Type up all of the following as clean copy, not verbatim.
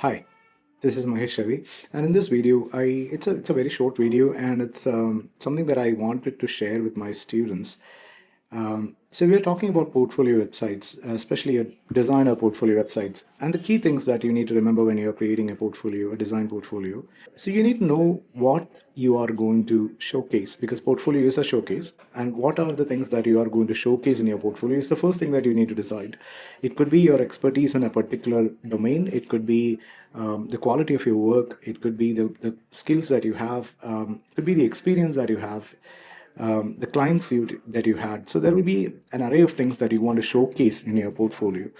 Hi, this is Mahesh Ravi, and in this video, it's a very short video, and it's something that I wanted to share with my students. So we're talking about portfolio websites, especially a designer portfolio websites, and the key things that you need to remember when you're creating a portfolio, a design portfolio. So you need to know what you are going to showcase because portfolio is a showcase, and what are the things that you are going to showcase in your portfolio is the first thing that you need to decide. It could be your expertise in a particular domain. It could be the quality of your work. It could be the skills that you have. It could be the experience that you have, the clients that you had. So there will be an array of things that you want to showcase in your portfolio.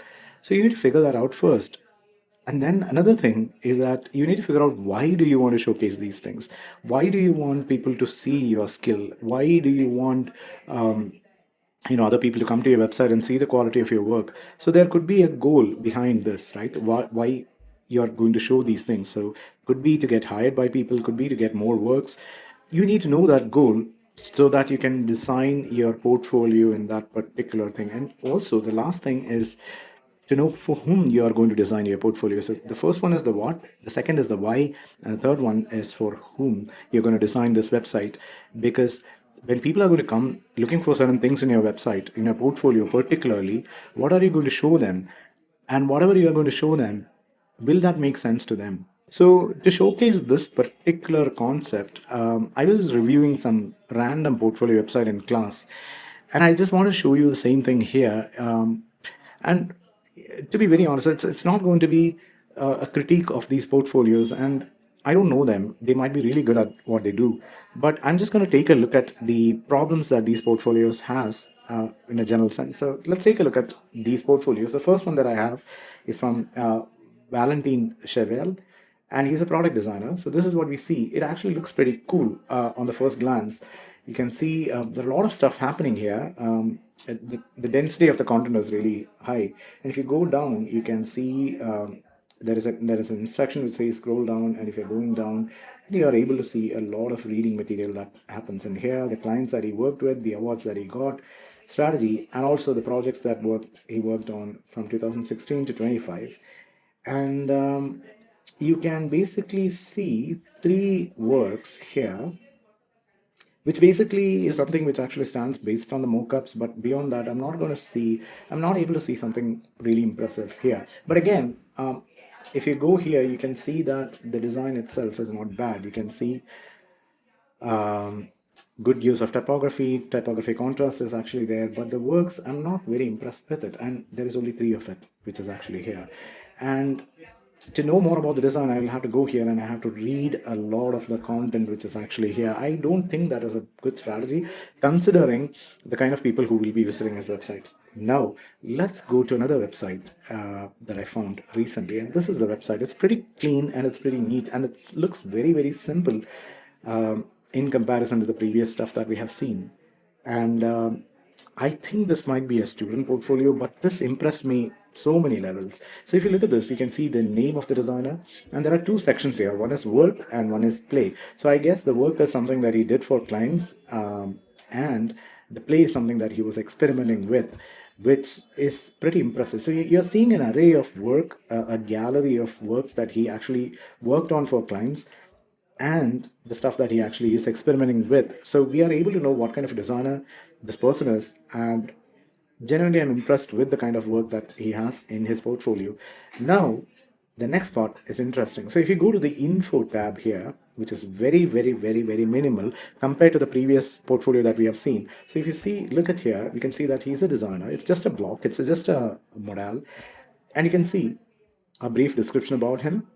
So you need to figure that out first. And then another thing is that you need to figure out why do you want to showcase these things? Why do you want people to see your skill? Why do you want other people to come to your website and see the quality of your work? So there could be a goal behind this, right? Why you're going to show these things? So could be to get hired by people, could be to get more works. You need to know that goal so that you can design your portfolio in that particular thing. And also the last thing is to know for whom you are going to design your portfolio. So the first one is the what, the second is the why, and the third one is for whom you're going to design this website. Because when people are going to come looking for certain things in your website, in your portfolio particularly, what are you going to show them? And whatever you are going to show them, will that make sense to them? So, to showcase this particular concept, I was reviewing some random portfolio website in class, and I just want to show you the same thing here. And to be very honest, it's not going to be a critique of these portfolios, and I don't know them. They might be really good at what they do, but I'm just going to take a look at the problems that these portfolios has in a general sense. So let's take a look at these portfolios. The first one that I have is from Valentin Chevel, and he's a product designer. So this is what we see. It actually looks pretty cool on the first glance. You can see there are a lot of stuff happening here. The density of the content is really high, and if you go down, you can see there is an instruction which says scroll down, and if you're going down, you are able to see a lot of reading material that happens in here. The clients that he worked with, the awards that he got, strategy, and also the projects that he worked on from 2016 to 25. And you can basically see three works here, which basically is something which actually stands based on the mockups. But beyond that, I'm not able to see something really impressive here. But again, if you go here, you can see that the design itself is not bad. You can see um, good use of typography contrast is actually there, but the works, I'm not very impressed with it. And there is only three of it, which is actually here. And to know more about the design, I will have to go here and I have to read a lot of the content which is actually here. I don't think that is a good strategy considering the kind of people who will be visiting his website. Now, let's go to another website that I found recently. And this is the website. It's pretty clean and it's pretty neat and it looks very, very simple in comparison to the previous stuff that we have seen. And I think this might be a student portfolio, but this impressed me so many levels. So if you look at this, you can see the name of the designer, and there are two sections here. One is work and one is play. So I guess the work is something that he did for clients, and the play is something that he was experimenting with, which is pretty impressive. So you're seeing an array of work, a gallery of works that he actually worked on for clients, and the stuff that he actually is experimenting with. So we are able to know what kind of a designer this person is, and generally I'm impressed with the kind of work that he has in his portfolio. Now, the next part is interesting. So if you go to the info tab here, which is very, very, very, very minimal compared to the previous portfolio that we have seen. So if you see, look at here, we can see that he's a designer. It's just a block, it's just a model, and you can see a brief description about him,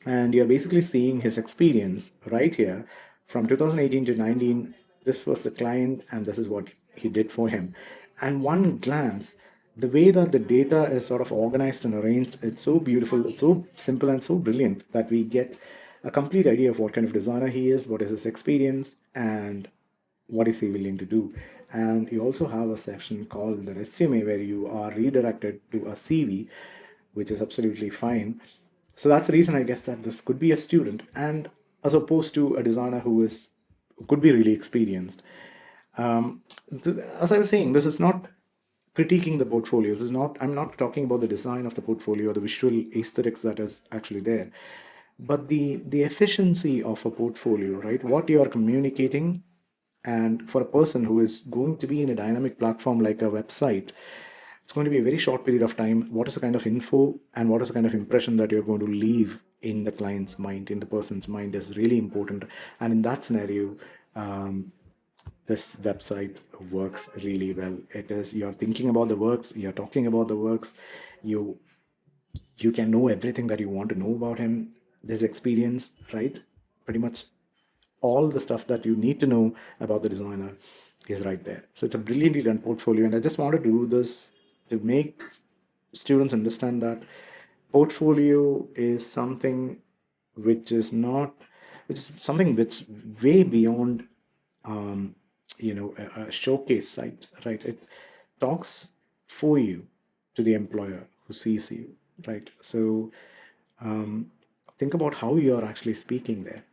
and you're basically seeing his experience right here from 2018 to 19. This was the client and this is what he did for him. And one glance, the way that the data is sort of organized and arranged, it's so beautiful, it's so simple and so brilliant that we get a complete idea of what kind of designer he is, what is his experience, and what is he willing to do. And you also have a section called the resume where you are redirected to a CV, which is absolutely fine. So that's the reason I guess that this could be a student, and as opposed to a designer who could be really experienced. As I was saying, this is not critiquing the portfolios is not, I'm not talking about the design of the portfolio or the visual aesthetics that is actually there, but the efficiency of a portfolio, right? What you are communicating. And for a person who is going to be in a dynamic platform like a website, it's going to be a very short period of time. What is the kind of info and what is the kind of impression that you're going to leave in the client's mind, in the person's mind, is really important. And in that scenario, um, this website works really well. It is, you're thinking about the works, you're talking about the works, you you can know everything that you want to know about him, this experience, right? Pretty much all the stuff that you need to know about the designer is right there. So it's a brilliantly done portfolio, and I just want to do this to make students understand that portfolio is something which is not, which is something which way beyond um, a showcase site, right? It talks for you to the employer who sees you, right? So think about how you're actually speaking there.